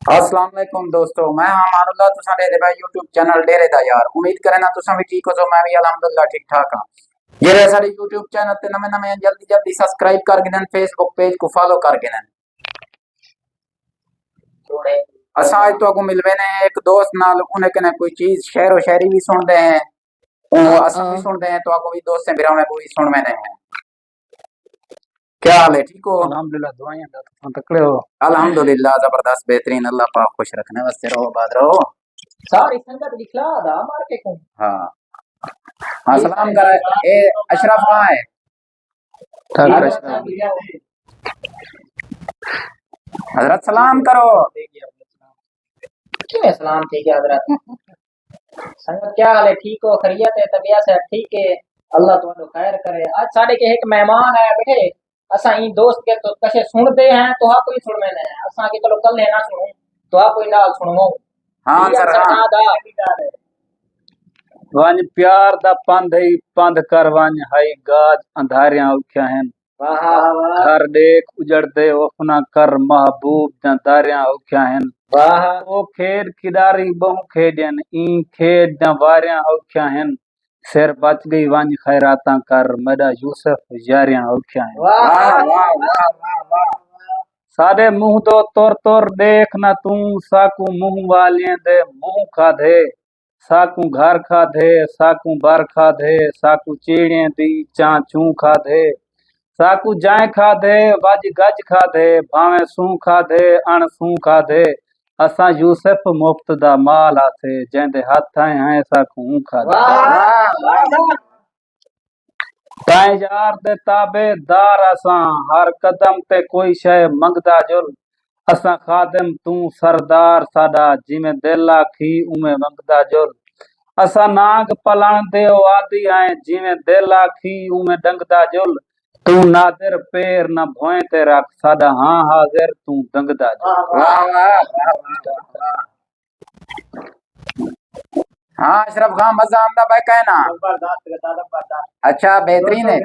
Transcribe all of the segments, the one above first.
अस्सलाम वालेकुम दोस्तों, मैं अमानुल्लाह तुसां दे भाई YouTube चैनल डेरे दा यार। उम्मीद करे ना तुसां भी ठीक हो सो, मैं भी अल्हम्दुलिल्लाह ठीक ठाक हां। जे साडे YouTube चैनल ते नवे नवे जल्दी जल्दी सब्सक्राइब कर गिनन, फेसबुक पेज को फॉलो कर गिनन। असां आज तो को मिलवे ने एक दोस्त नाल, उन्हें कने कोई चीज शेर व शायरी भी सुनदे हैं और असां भी सुनदे हैं, तो आपको भी दोस्त से बिरावे को भी सुनवे ने हैं। क्या हाल है, ठीक हो? अल्हम्दुलिल्लाह, दुआएं दा तुम तकड़े हो? अल्हम्दुलिल्लाह जबरदस्त बेहतरीन, अल्लाह पाक खुश रखने वास्ते रहो, आबाद रहो। सारी संगत दिखला दा मार के को। हाँ हाँ, सलाम कर। ए अशरफ कहाँ है? हजरत सलाम करो। किने सलाम ठीक है हजरत। संगत क्या हाल है, ठीक हो? खैरियत है? तबीयत है ठीक है? अल्लाह तुम्हारा खैर करे। आज साडे के एक मेहमान आया बैठे, असा ई दोस्त के तो कशे सुनते हैं, तो हा कोई सुन में नहीं असा के चलो कल है ना सुनो, तो हा कोई नाल सुनो। हाँ सर, हाँ वंज प्यार दा पंध ही पंध कर वंज हाई गाज अंधारियां उठ्या हैं। वाह वाह घर देख उजड़दे वफना कर महबूब दा दारियां उठ्या हैं। वाह ओ खेड खिडारी बहु खेडन ई खेड दा वारियां उठ्या हैं। सिर बच गई वंज खैरातां कर मदा यूसुफ यारियां उठ्या हैं। वाह वाह सादे मुंह तो तुर तुर देख न तू, साकू मुंह वालियां दे मुंह खाधे, साकू घर खाधे, साकू बर खाधे, साकू चीड़ियां दी चांचू खाधे, साकू जाए खाधे, वज गज खाधे, भावे सू खाधे, अण सू खाधे, असा यूसुफ मुफ्त दा माल आथे, जेंदे हथ आए हैं साकू खाधे। ताए यार दे ताबेदार असां, हर कदम ते कोई शय मंगदा जुल, असां खादिम तू सरदार साडा, जिमें दिल आखी उमें मंगदा जुल, असां नाग पलण दे आदि आए, जिमें दिल आखी उमें डंगदा जुल, तू नादिर पेर न भोए ते रख, साडा हाँ हाजिर तू दंगदा जुल। हाँ अशरफ खान, मजा आमदा भाई कहना। अच्छा बेहतरीन है।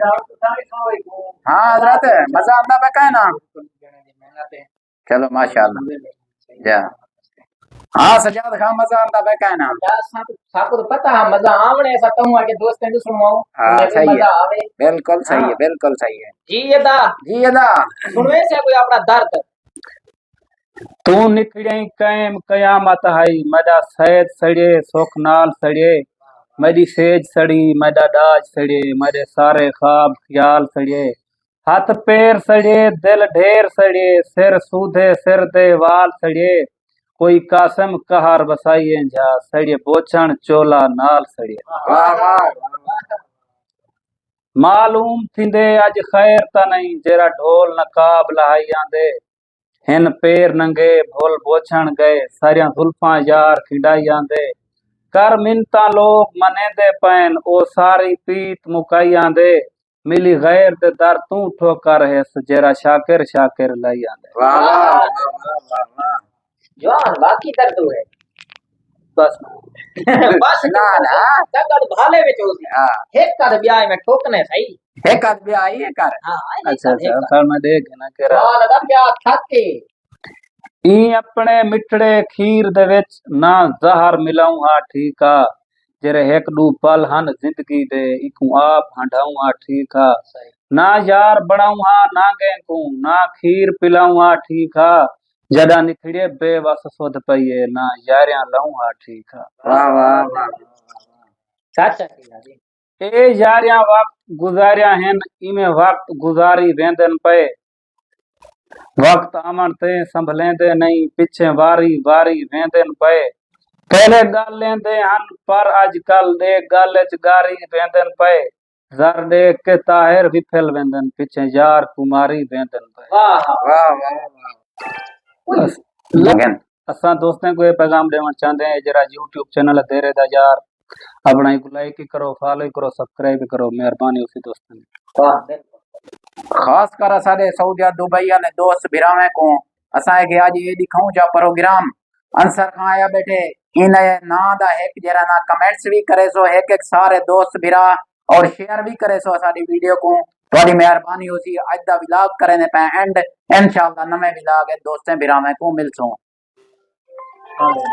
हाँ हजरत, मजा आमदा भाई कहना। चलो माशाल्लाह जा। हाँ सजाद खान, मजा आमदा भाई कहना। साकू तो पता है मजा आवणे, ऐसा कहूं के दोस्त ने सुनवाओ। हाँ सही मजा है, आवे। बिल्कुल सही है, बिल्कुल सही है। जी अदा सुनवे से कोई अपना दर्द। तू निकड़ई कैम कयामत हाई, मदा सैद सड़े सुख नाल सड़े, मदी सेज सड़ी, मदा दाज सड़े, मदे सारे ख्वाब ख्याल सड़े, हाथ पैर सड़े, दिल ढेर सड़े, सिर सूधे सिर दे वाल सड़े, कोई कासम कहार बसाइए जा, सड़े बोछण चोला नाल सड़े। वाह वाह। मालूम थींदे अज खैर त नहीं, जेरा ढोल नकाब लहाई आंदे, हिन पेर नंगे भोल बोछण गए, सारियां जुल्फां यार खिंडाई आंदे, कर मिन्ता लोग मनेंदे पैन, ओ सारी पीत मुकाई आंदे, मिली गैर दे दर तू ठोकर हैस, जेरा शाकिर शाकिर लाई आंदे। वाह वाह। जवान बाकी दर्द है बस बस ना ना तगड़ भाले विच होसी। हाँ एक कर ब्याह में ठोकने सही। एक आदमी आई है कर। हां अच्छा अच्छा, पर मैं देख ना करा साल दा ब्याह थके ई अपने मिठड़े खीर दे विच ना जहर मिलाऊं हा ठीक आ, जेरे एक दू पल हन जिंदगी दे, इकू आप हंडाऊं हा ठीक आ, ना यार बनाऊं हा नांगे को, ना खीर पिलाऊं हा ठीक आ, जदा निखड़े बेवस सुध पईए, ना यारियां लाऊं हा ठीक आ। वाह वाह वाह। सच है। ए यारियां वक्त गुजारिया हैं, इमें वक्त गुजारी वेंदन पे, वक्त अमन ते संभलेंदे नहीं, पिछे वारी वारी वेंदन पे, पहले गल लेंदे हन पर अजकल दे गल च गारी वेंदन पे, जर देख के ताहिर विफल वेंदन, पिछे यार कुमारी वेंदन पे। वाह वाह वाह। बस लगन असा दोस्तों को ये पैगाम देना चाहते हैं, जरा यूट्यूब चैनल दे रहे दा यार, अपना एक लाइक ही करो, फॉलो ही करो, सब्सक्राइब ही करो, मेहरबानी उसी दोस्तों ने। वाह खास कर असाडे सऊदी दुबई ने दोस्त बिरावे को असा के आज ये दिखाऊं जा प्रोग्राम अंसर खां आया बैठे, इन ना दा एक जरा ना कमेंट्स भी करे सो, एक एक सारे दोस्त बिरा और शेयर भी करे सो असाडी वीडियो को। थोड़ी मेहरबानी होसी। आज दा व्लॉग करे ने पे एंड इंशाल्लाह नवे व्लॉग है दोस्तें बिरावे को मिलसो। آمین